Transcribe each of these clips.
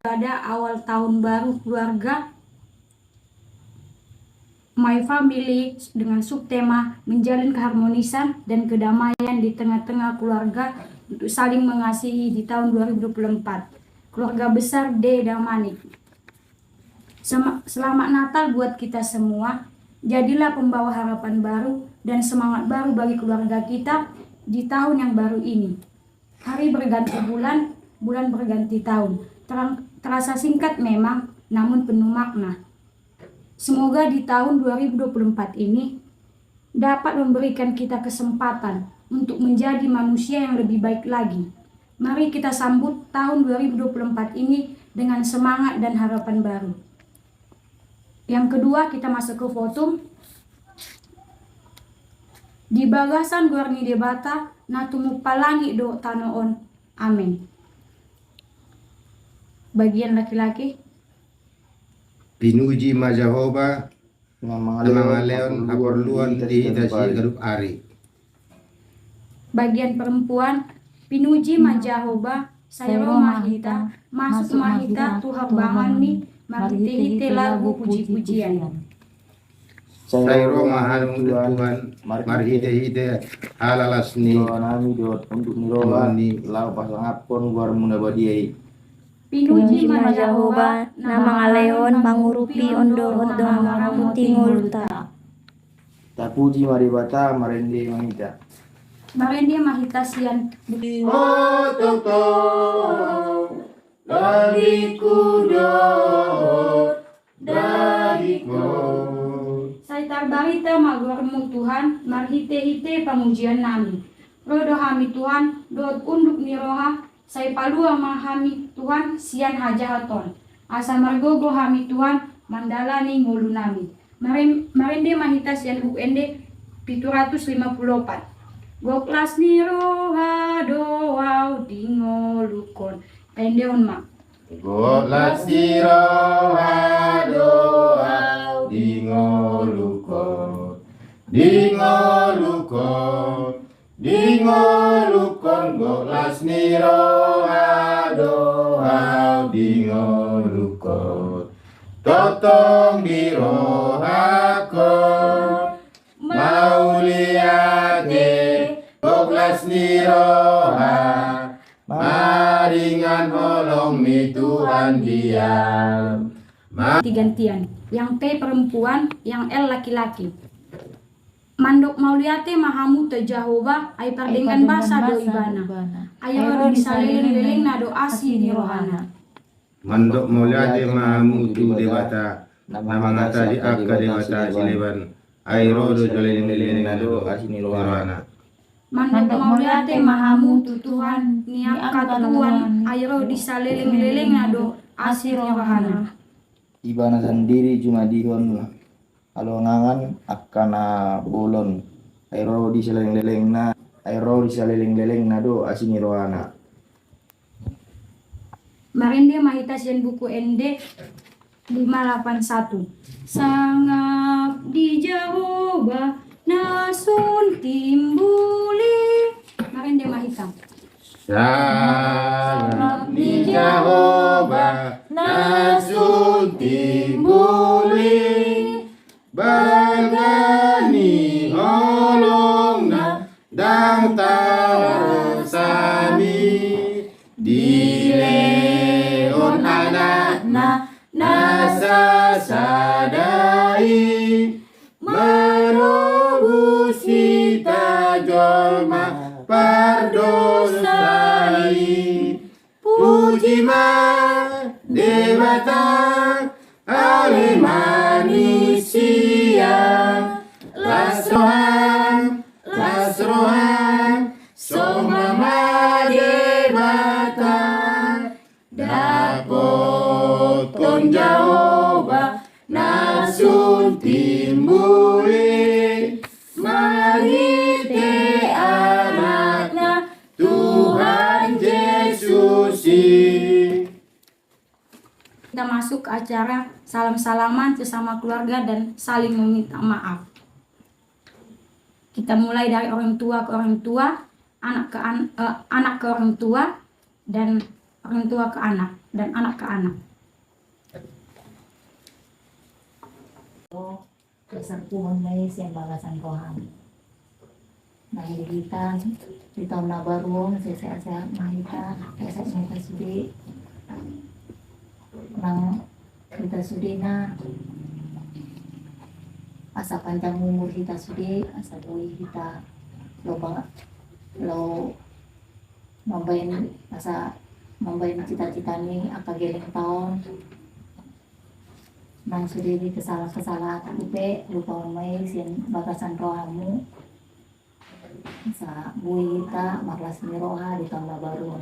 Pada awal tahun baru keluarga My Family dengan subtema menjalin keharmonisan dan kedamaian di tengah-tengah keluarga untuk saling mengasihi di tahun 2024. Keluarga besar D. Damanik. Selamat Natal buat kita semua. Jadilah pembawa harapan baru dan semangat baru bagi keluarga kita di tahun yang baru ini. Hari berganti bulan, bulan berganti tahun. Terasa singkat memang, namun penuh makna. Semoga di tahun 2024 ini dapat memberikan kita kesempatan untuk menjadi manusia yang lebih baik lagi. Mari kita sambut tahun 2024 ini dengan semangat dan harapan baru. Yang kedua, kita masuk ke foto. Di bagasan guarni debata natumu palangi do tanoon. Amin. Bagian laki-laki. Pinuji ma Jehovah mangaleon haporluan ti dasi garup ari. Bagian perempuan. Pinuji ma Jehovah sayro mahita masuk mahita Tuhan bangani marite lagu puji-pujian. Sayro mahal Tuhan marhite halalasni nami dot untuk nirowani lau pasangapon guar muna badiai. Pinuji ma Jehovah nama ngaleon mangurupi ondo-ondo maramuti ngulta. Tapuji maribata marende mangita. Marende mahita sian. Oh toto dariku dariku. Saya tarbarita magwarmu Tuhan, marhite-hite pamujian nami. Rodo hami Tuhan, dot unduk niroha, saya palua mahami Tuhan, sian hajahaton. Asa margogo hami Tuhan, mandalani ngulu nami. Marende mahita sian UND 754. Goklas niroha doau dingolukon. Rende onma. Goklas niroha doau dingolukon. Dingolukon goklas niroha doau dingolukon. Totong dirohakon mauliate goklas niroha maringan holong mi Tuhan diam. Gantian. Yang P perempuan, yang L laki-laki. Mandok mauliate mahamu te Jehovah ay perdengan basa do ibana. Ayaw bisa leleng-leleng na do asi ni rohana. Mandok mulyate mahamu tu dewata namangata di akka dewata sileban airo do joleng-leleng na do asini rohana. Mandok mauliate mahamu tu Tuhan niaka Tuhan ayaw bisa leleng-leleng na do asi ni rohana. Ibana sendiri cuma dihon alongangan akana bolon airo di seleng-leleng na do asini rohana. Marende mahita sian buku ND 581. Sangap di Jehovah nasun timbuli. Marende mahita. Sangat di Jehovah nasun timbuli bagani holongna dang tarasami dileon anakna nasa sadai merobusi tajolma pardosai puji ma dewata ale manusia lasrohan somama dewata dapot kon Jehovah nasun timbuli marite anakna Tuhan Yesus. Kita masuk ke acara salam-salaman sesama keluarga dan saling meminta maaf. Kita mulai dari orang tua ke orang tua, anak ke orang tua, dan orang tua ke anak, dan anak ke anak. Kesarpuhan may siyang bagasan koham. Nahilitan, di tahun na baru, saya mahita, saya kita sudi, nang kita sudi na, asa panjang umur kita sudi, asa buhay kita, lo mambayin, asa mambayin cita-cita ni, akagiling tahun, nang sudi di kesalahan upe lupa may sin bagasan rohamu sa buhay kita maklas ni roha di tahun baru.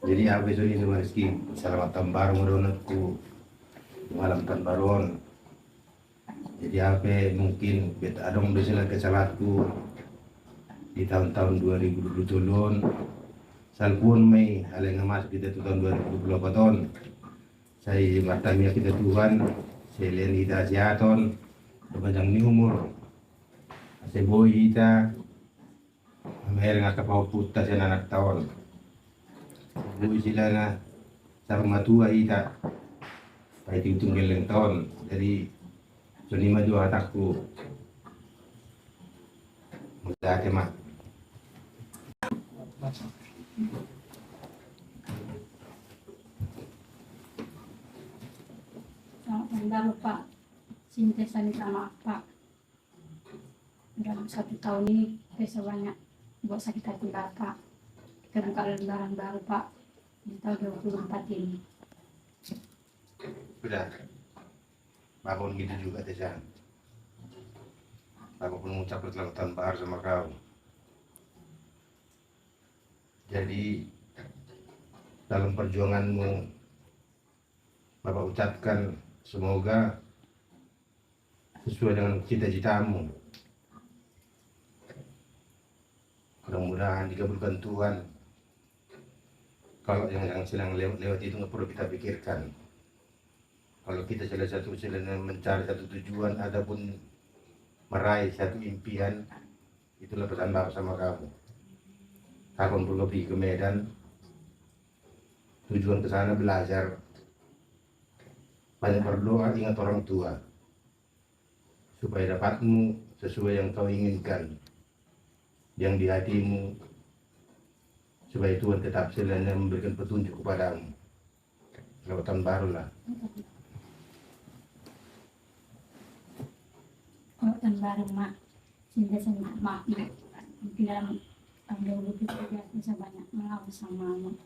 Jadi apa itu ini rezeki selamat tahun baru menurutku malam tahun baruan. Jadi apa mungkin beta adong dosela kesalahku di tahun-tahun 2020 salpun Mei aleng masuk kita tu tahun 2024 tahun. Saya bertanya kita Tuhan, saya lihat kita sehaton, berpanjang ni umur, saya boy kita, mereng akap pau putas yang anak tahun, boy sila na sarung matua kita, pai tiutung geleng tahun, jadi soni maju atakku, mudah kemak. Selamat Pak, Sinta minta maaf Pak. Dalam 1 tahun ini kita banyak buat sakit hati Bapak. Kita buka lembaran baru Pak di tahun 2024 ini. Sudah, bangun gitu juga Tesan. Aku pun mengucap selamat tahun baru sama kau. Jadi dalam perjuanganmu, Bapak ucapkan semoga sesuai dengan cita-citamu. Mudah-mudahan dikabulkan Tuhan. Kalau yang sedang lewat itu nggak perlu kita pikirkan. Kalau kita sedang mencari satu tujuan, adapun meraih satu impian, itulah pesan Bapak sama kamu. Kapan perlu pergi ke Medan, tujuan ke sana belajar, banyak berdoa, ingat orang tua, supaya dapatmu sesuai yang kau inginkan, yang di hatimu, supaya Tuhan tetap selalu memberikan petunjuk kepadamu. Selamat tahun baru lah. Selamat tahun baru Mak. Sinta minta maaf Mak. Mungkin dalam tahun 2023 bisa banyak melawan sama Mak.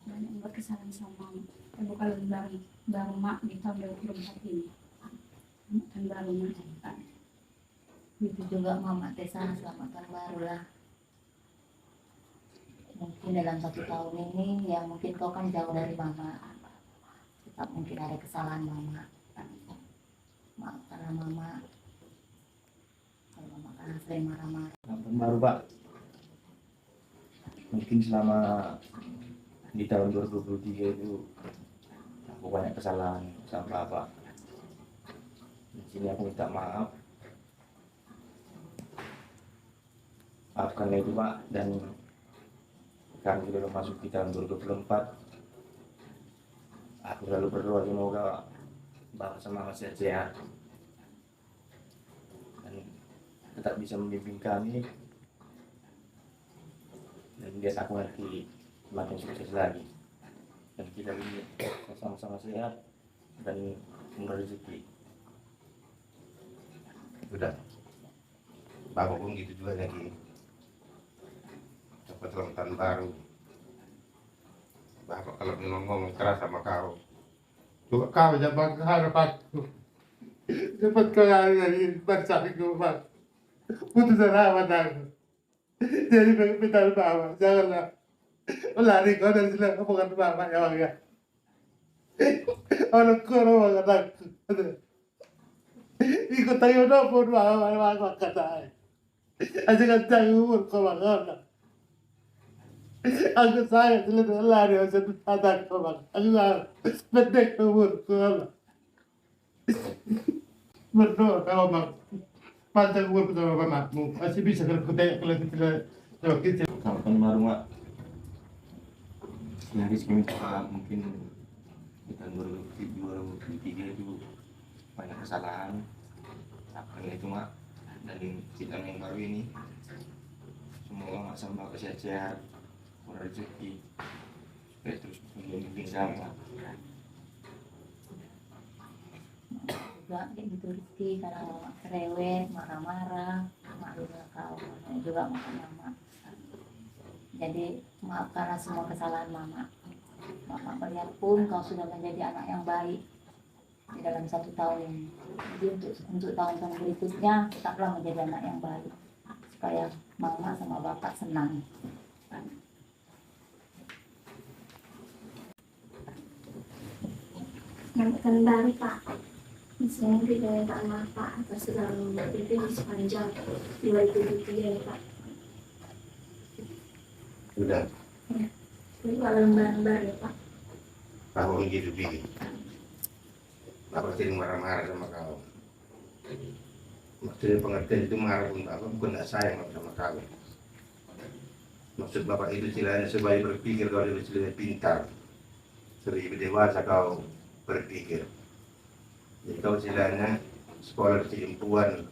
Banyak membuat kesalahan sama Mak. Kita buka lembaran baru Mak di tahun 2024 ini. Selamat tahun baru Mak. Itu juga Mama Tessa, selamat tahun baru lah. Mungkin dalam 1 tahun ini yang mungkin kau kan jauh dari Mama, tetap mungkin ada kesalahan Mama. Maafkanlah Mama kalau Mama kan sering marah-marah. Tahun baru Pak, mungkin selama di tahun 2023 itu aku banyak kesalahan sama Bapak. Di sini aku minta maaf. Maafkanlah itu Pak, dan sekarang kita sudah masuk di tahun 2024. Aku selalu berdoa semoga Bapak semangat sehat dan tetap bisa membimbing kami dan biar aku nanti semakin sukses lagi dan kita ini sama-sama sehat dan murah rezeki. Sudah, Bapak pun gitu juga lagi. Dapat selamat tahun baru. Bapak kalau memang ngomong keras sama kau, juga kau jangan harapanku. Dapat kau dari bersaksiku Pak. Putusan amat aku. Jadi minta Bapak, janganlah lari kau dari sini, bukan Bapak ya Bang ya. Orang kau banget aku. Ikut tayo na po mga katay. Kasi kantang umur ko mga Aku saya sila lari sa tatak ko mga. Aku nga, bedek umur ko mga. Berdoa kau mga. Panjang umur ko sama anakmu. Masih bisa kalau kutaya kalau kita Selamat tahun baru Mak. yang Rizky minta maaf mungkin di tahun 2023 itu banyak kesalahan. Karena itu mak, dan kita yang baru ini semoga mak sama sehat-sehat, murah rezeki, supaya terus membimbing kami mak. Juga kayak gitu Rizky, karena mama cerewet, marah-marah, mak juga kau juga mama. Jadi maaf karena semua kesalahan mama. Mama melihat pun kau sudah menjadi anak yang baik di dalam 1 tahun ini. Jadi untuk tahun-tahun berikutnya tetaplah menjadi anak yang baik supaya mama sama bapak senang. Yang baru Pak, saya tidak minta maaf Pak atas segala membuat itu di sepanjang 2023 ya Pak. Sudah Ini kalau lembaran baru ya Pak. tahun hidup ini. Bapak sering marah-marah sama kau. Maksudnya pengertian itu marah pun Bapak bukan tidak sayang sama kau. Maksud Bapak itu istilahnya sebagai berpikir kau lebih istilahnya pintar, lebih dewasa kau berpikir. Jadi kau istilahnya sekolah keilmuan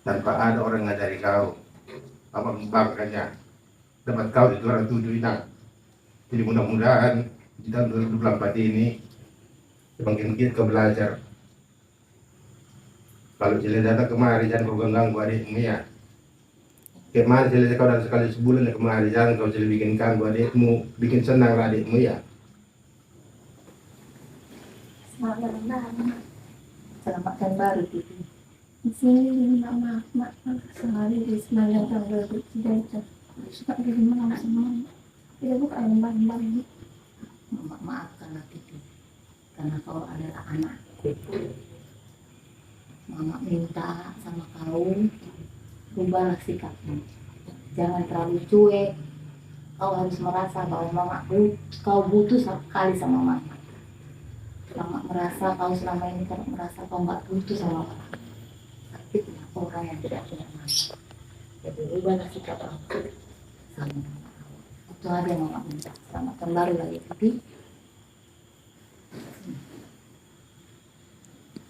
tanpa ada orang ngajari kau. Apa membangkannya dapat kau itu orang tujuh ini. Jadi mudah-mudahan di tahun 2024 ini semakin kita belajar. Kalau Cile datang kemari jangan kau ganggu adikmu ya. Kemari Cile kau datang sekali sebulan ya kemari jangan kau Cile bikin ganggu adikmu, bikin senang adikmu ya. Selamat lebaran. Selamat tahun baru Titi. Di sini minta maaf Mak sekali di sepanjang tahun 2023 itu. Suka jadi malam sama tidak buka lembaran-lembaran. Mama maafkanlah Titi karena kau adalah anakku. Mama minta sama kau rubahlah sikapmu, jangan terlalu cuek. Kau harus merasa bahwa kau butuh sekali sama mama. Mama merasa kau selama ini merasa kau nggak butuh sama mama, tapi kenapa orang yang tidak punya mama. Jadi rubahlah sikap aku sama mama. Itu aja yang mama minta. Selamat tahun baru lagi Titi.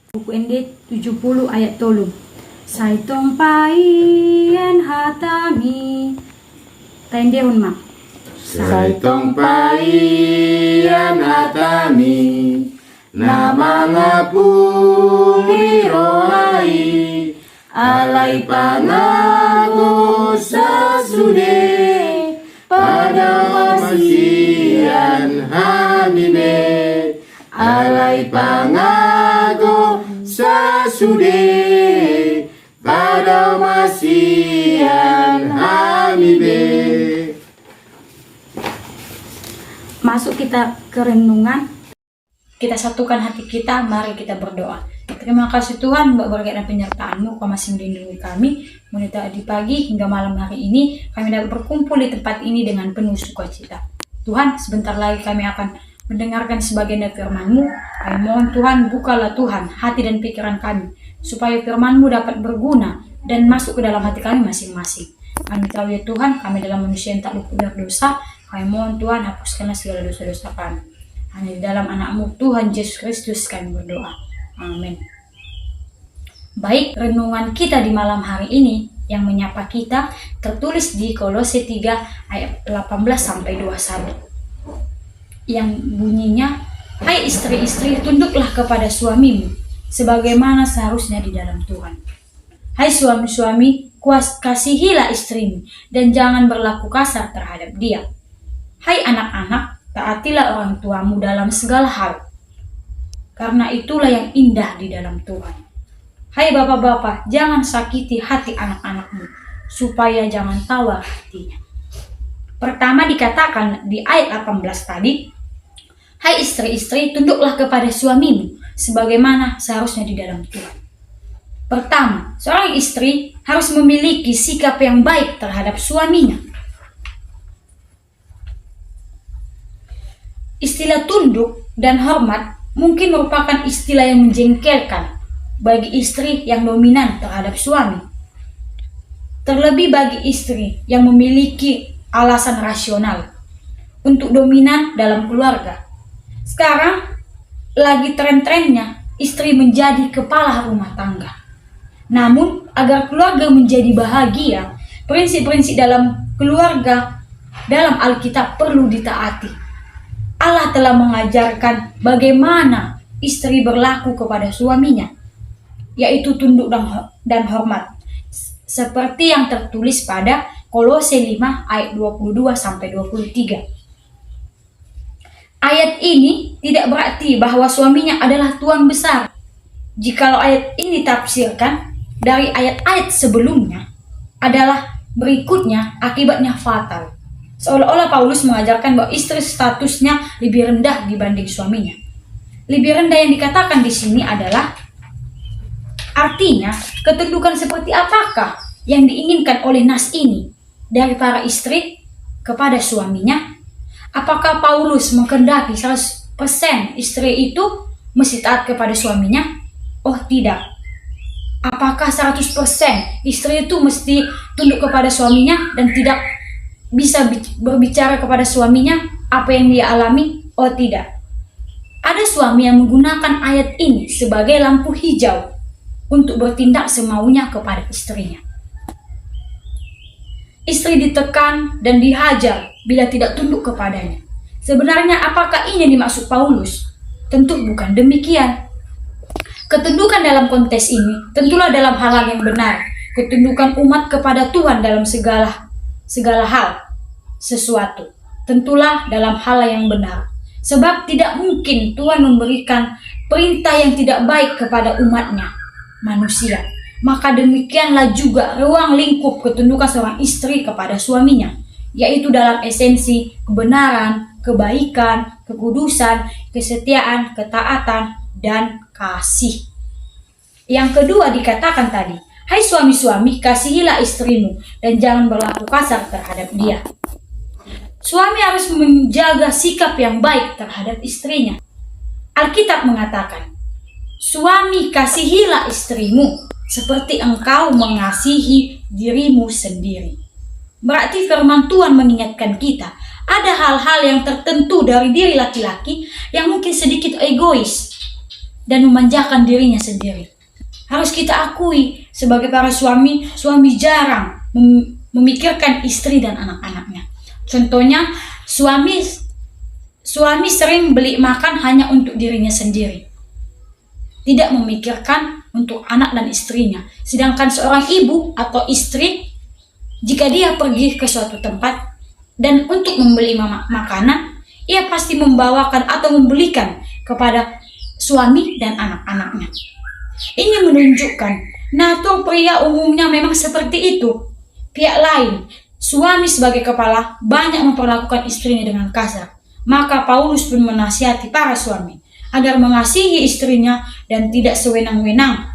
Buku ND 70 ayat 3. Saitong paien hatami. Tendehun mak. Saitong paien hatami nama ngapuri rohai alai pangago sasude pada masian hamine alai pangago sasude pada masian hamibe. Masuk kita ke renungan. Kita satukan hati kita, mari kita berdoa. Terima kasih Tuhan buat berkat dan penyertaan-Mu, Kau masih melindungi kami. Mulai tadi pagi hingga malam hari ini, kami dapat berkumpul di tempat ini dengan penuh sukacita. Tuhan, sebentar lagi kami akan mendengarkan sebagian dari firman-Mu. Kami mohon Tuhan, bukalah Tuhan hati dan pikiran kami, supaya firman-Mu dapat berguna dan masuk ke dalam hati kami masing-masing. Kami tahu ya Tuhan, kami adalah manusia yang tak luput dari dosa. Kami mohon Tuhan, hapuskanlah segala dosa-dosa kami. Hanya di dalam anak-Mu Tuhan Yesus Kristus kami berdoa. Amin. Baik, renungan kita di malam hari ini yang menyapa kita tertulis di Kolose 3 ayat 18-21. Yang bunyinya, hai istri-istri, tunduklah kepada suamimu sebagaimana seharusnya di dalam Tuhan. Hai suami-suami, kasihilah istrimu dan jangan berlaku kasar terhadap dia. Hai anak-anak, taatilah orang tuamu dalam segala hal, karena itulah yang indah di dalam Tuhan. Hai bapak-bapak, jangan sakiti hati anak-anakmu, supaya jangan tawar hatinya. Pertama dikatakan di ayat 18 tadi, hai istri-istri, tunduklah kepada suamimu, sebagaimana seharusnya di dalam Tuhan. Pertama, seorang istri harus memiliki sikap yang baik terhadap suaminya. Istilah tunduk dan hormat mungkin merupakan istilah yang menjengkelkan bagi istri yang dominan terhadap suami. Terlebih bagi istri yang memiliki alasan rasional untuk dominan dalam keluarga. Sekarang lagi tren-trennya istri menjadi kepala rumah tangga. Namun agar keluarga menjadi bahagia, prinsip-prinsip dalam keluarga dalam Alkitab perlu ditaati. Allah telah mengajarkan bagaimana istri berlaku kepada suaminya, yaitu tunduk dan hormat, seperti yang tertulis pada Kolose 5 ayat 22-23. Ayat ini tidak berarti bahwa suaminya adalah tuan besar. Jikalau ayat ini ditafsirkan dari ayat-ayat sebelumnya adalah berikutnya, akibatnya fatal. Seolah-olah Paulus mengajarkan bahwa istri statusnya lebih rendah dibanding suaminya. Lebih rendah yang dikatakan di sini adalah artinya kedudukan seperti apakah yang diinginkan oleh nas ini dari para istri kepada suaminya? Apakah Paulus menghendaki 100% istri itu mesti taat kepada suaminya? Oh tidak. Apakah 100% istri itu mesti tunduk kepada suaminya dan tidak bisa berbicara kepada suaminya apa yang dia alami? Oh tidak. Ada suami yang menggunakan ayat ini sebagai lampu hijau untuk bertindak semaunya kepada istrinya. Istri ditekan dan dihajar bila tidak tunduk kepadanya. Sebenarnya apakah ini yang dimaksud Paulus? Tentu bukan demikian. Ketundukan dalam konteks ini tentulah dalam hal yang benar. Ketundukan umat kepada Tuhan dalam segala hal sesuatu. Tentulah dalam hal yang benar. Sebab tidak mungkin Tuhan memberikan perintah yang tidak baik kepada umatnya, manusia. Maka demikianlah juga ruang lingkup ketundukan seorang istri kepada suaminya, yaitu dalam esensi kebenaran, kebaikan, kekudusan, kesetiaan, ketaatan, dan kasih. Yang kedua dikatakan tadi, hai suami-suami, kasihilah istrimu dan jangan berlaku kasar terhadap dia. Suami harus menjaga sikap yang baik terhadap istrinya. Alkitab mengatakan, suami kasihilah istrimu seperti engkau mengasihi dirimu sendiri. Berarti firman Tuhan mengingatkan kita, ada hal-hal yang tertentu dari diri laki-laki yang mungkin sedikit egois dan memanjakan dirinya sendiri. Harus kita akui sebagai para suami jarang memikirkan istri dan anak-anaknya. Contohnya, suami sering beli makan hanya untuk dirinya sendiri, tidak memikirkan untuk anak dan istrinya. Sedangkan seorang ibu atau istri, jika dia pergi ke suatu tempat dan untuk membeli makanan, ia pasti membawakan atau membelikan kepada suami dan anak-anaknya. Ini menunjukkan natur pria umumnya memang seperti itu. Pihak lain, suami sebagai kepala banyak memperlakukan istrinya dengan kasar. Maka Paulus pun menasihati para suami agar mengasihi istrinya dan tidak sewenang-wenang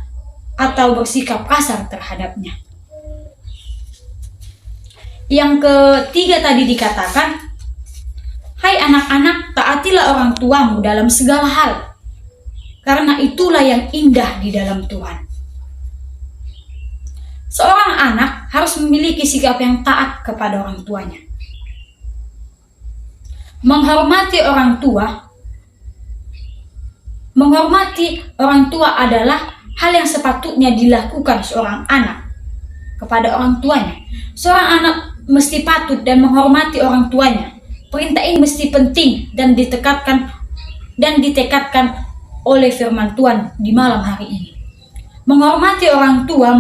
atau bersikap kasar terhadapnya. Yang ketiga tadi dikatakan, hai anak-anak, taatilah orang tuamu dalam segala hal, karena itulah yang indah di dalam Tuhan. Seorang anak harus memiliki sikap yang taat kepada orang tuanya. Menghormati orang tua adalah hal yang sepatutnya dilakukan seorang anak kepada orang tuanya. Seorang anak mesti patut dan menghormati orang tuanya. Perintah ini mesti penting dan ditekatkan oleh firman Tuhan di malam hari ini. Menghormati orang tua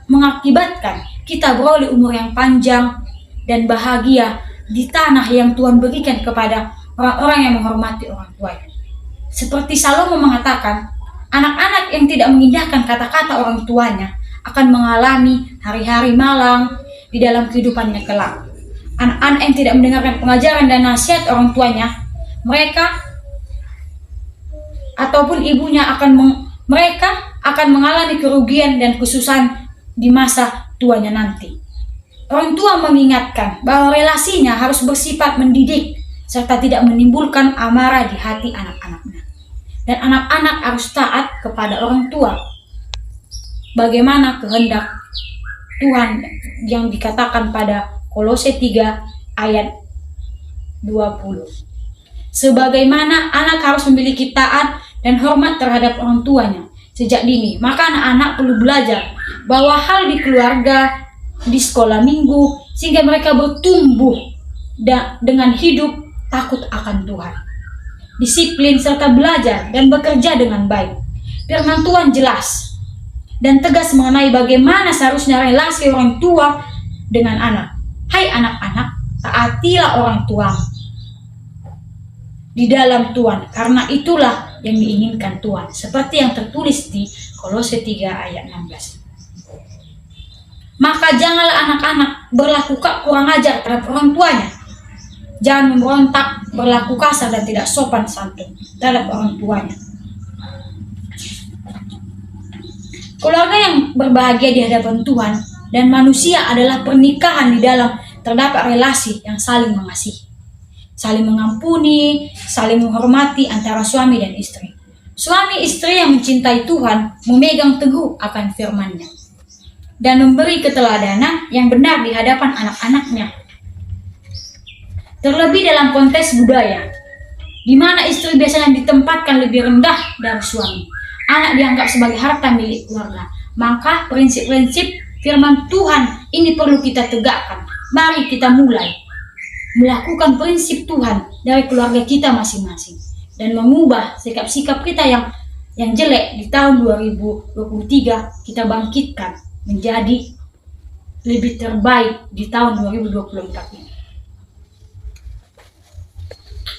mengakibatkan kita beroleh umur yang panjang dan bahagia di tanah yang Tuhan berikan kepada orang-orang yang menghormati orang tuanya. Seperti Salomo mengatakan, anak-anak yang tidak mengindahkan kata-kata orang tuanya akan mengalami hari-hari malang di dalam kehidupannya kelak. Anak-anak yang tidak mendengarkan pengajaran dan nasihat orang tuanya, mereka ataupun ibunya mereka akan mengalami kerugian dan kesusahan di masa tuanya nanti. Orang tua mengingatkan bahwa relasinya harus bersifat mendidik serta tidak menimbulkan amarah di hati anak-anaknya. Dan anak-anak harus taat kepada orang tua. Bagaimana kehendak Tuhan yang dikatakan pada Kolose 3 ayat 20. Sebagaimana anak harus memiliki taat dan hormat terhadap orang tuanya sejak dini, maka anak-anak perlu belajar bahwa hal di keluarga, di sekolah minggu, sehingga mereka bertumbuh dengan hidup takut akan Tuhan, disiplin serta belajar dan bekerja dengan baik. Firman Tuhan jelas dan tegas mengenai bagaimana seharusnya relasi orang tua dengan anak. Hai anak-anak, taatilah orang tua di dalam Tuhan, karena itulah yang diinginkan Tuhan, seperti yang tertulis di Kolose 3 ayat 16. Maka janganlah anak-anak berlaku kurang ajar terhadap orang tuanya. Jangan memberontak, berlaku kasar dan tidak sopan santun terhadap orang tuanya. Keluarga yang berbahagia di hadapan Tuhan dan manusia adalah pernikahan di dalam terdapat relasi yang saling mengasihi, saling mengampuni, saling menghormati antara suami dan istri. Suami istri yang mencintai Tuhan memegang teguh akan firman-Nya dan memberi keteladanan yang benar di hadapan anak-anaknya. Terlebih dalam konteks budaya, di mana istri biasanya ditempatkan lebih rendah dari suami. Anak dianggap sebagai harta milik keluarga. Maka prinsip-prinsip firman Tuhan ini perlu kita tegakkan. Mari kita mulai melakukan prinsip Tuhan dari keluarga kita masing-masing dan mengubah sikap-sikap kita yang jelek di tahun 2023, kita bangkitkan menjadi lebih terbaik di tahun 2024 ini.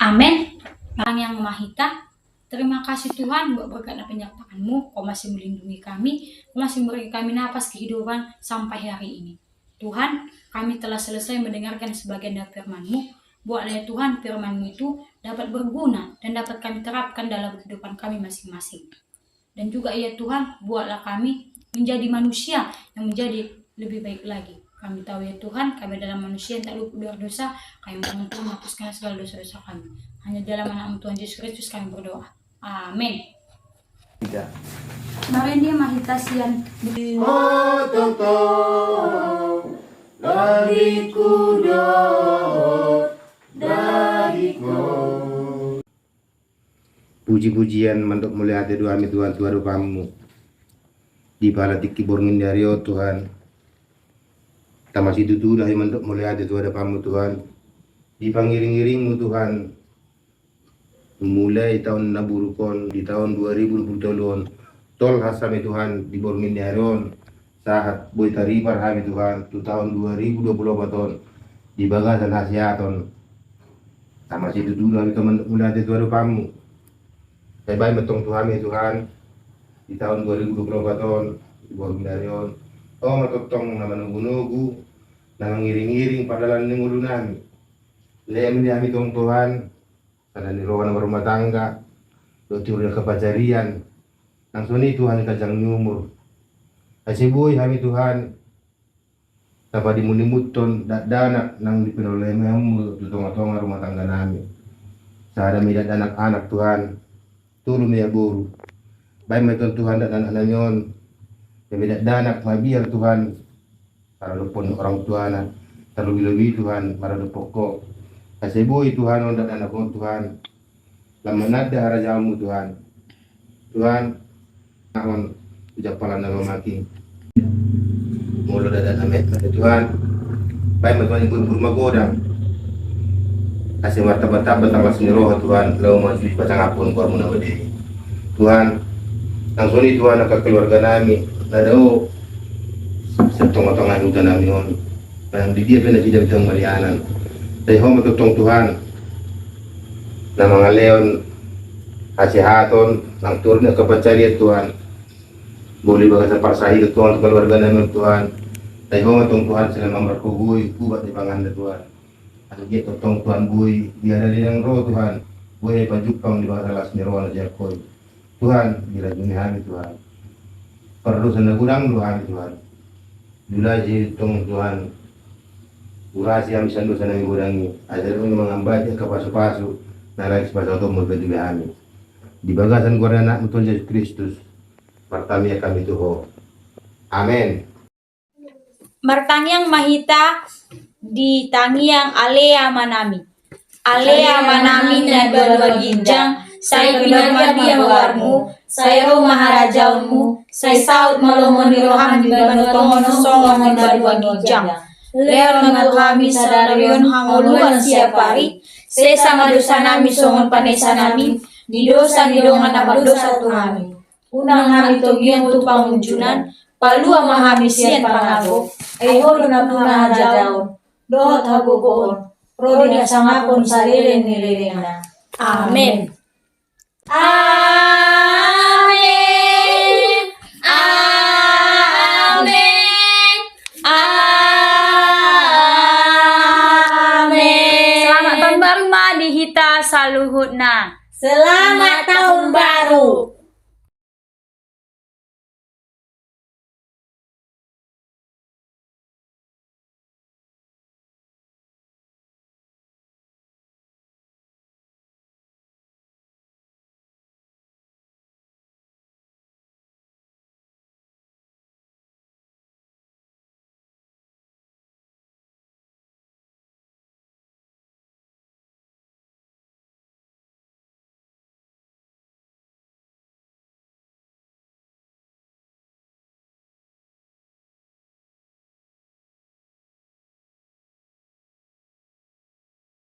Amin. Tuhan yang Mahita, terima kasih Tuhan buat berkat dan penyertaan-Mu. Kau masih melindungi kami, Kau masih memberi kami napas kehidupan sampai hari ini. Tuhan, kami telah selesai mendengarkan sebagian dari firman-Mu. Buatlah ya Tuhan firman-Mu itu dapat berguna dan dapat kami terapkan dalam kehidupan kami masing-masing. Dan juga ya Tuhan, buatlah kami menjadi manusia yang menjadi lebih baik lagi. Kami tahu ya Tuhan, kami adalah manusia yang tak luput dari dosa. Kami mohon Tuhan menghapuskan segala dosa-dosa kami. Hanya dalam nama Tuhan Yesus Kristus kami berdoa. Amin. Mari dia Mahita Sian. Puji-pujian mandok mulia hati doa Tuhan Tuhan rupamu di bala tiki borngin dari Tuhan. Tamasi itu dah mandok mulia hati Tuhan rupamu Tuhan. Di pangiring-iringmu Tuhan. Mulai tahun naburukon di tahun 2020 tol hasami Tuhan di borngin dari saat boy taribar hami Tuhan tu tahun 2020 ton di bagasan hasiaton. Tamasi itu dah mandok mulia hati Tuhan rupamu. Baik metong Tuhan ya Tuhan di tahun 2024 tahun di Borgindarion oh matotong nama nugu-nugu nama ngiring-ngiring padahal ini ngulu nami lemi kami Tuhan karena di ruangan rumah tangga docur kepacarian langsung ini Tuhan kajang nyumur kasih boy kami Tuhan tanpa dimulimuton dana nang dipinoleh memu di tengah-tengah rumah tangga nami saya midat anak-anak Tuhan turun ya buru baik meton Tuhan dan anak-anak nyon yang tidak danak mabiar Tuhan para lupon orang tuana terlebih-lebih Tuhan para pokok kasih boy Tuhan dan anak-anak Tuhan lama nada rajamu Tuhan Tuhan naon ucapan nama maki mulu dan amet Tuhan baik meton ibu magodang kasih martabat tanggal sendiri Tuhan lalu maju baca ngapun kau munawadi Tuhan langsung ini Tuhan ke keluarga nami ladau setengah-tengah hutan nami on yang di dia benar tidak bisa melianan dari home tutong Tuhan nama ngaleon hasihaton nang turunnya kepacarian Tuhan boleh bagasan parsahi ke Tuhan keluarga nami Tuhan dari home Tuhan selama berkugui kubat di pangan Tuhan Agi totong Tuhan bui biar ada yang roh Tuhan bui pajupang di bawah alas nirwana jakoi Tuhan bila dunia kami Tuhan perlu sana gudang Tuhan Tuhan dulaji tong Tuhan urasi kami sandu sana gudangi ada pun mengambat ke pasu-pasu nalai sepasa untuk membeli kami di bagasan keluarga anak Tuhan Yesus Kristus pertama kami Tuhan amin. Martangyang Mahita di Tangyang Alea Manami. Alea manamin na dua-dua ginjang, say pinagmadi ang warmo, say ro maharajaunmu, say saud malomon ni roham di banotongon songon ng dua-dua ginjang. Leon mga kami sa darayon hanguluan siya pari, sesa madosa namin songon panesa namin, di dosa ni dongan nabadosa to namin. Unang namin togyan tupang unjunan, palua mahami siyan pangabo, ay holo na punaharajaun, dohot hagugoon, Roro dia sangapon sa lirin na. Amen. Amen. Amen. Amen. Selamat tahun baru ma dihita sa luhut na. Selamat tahun baru.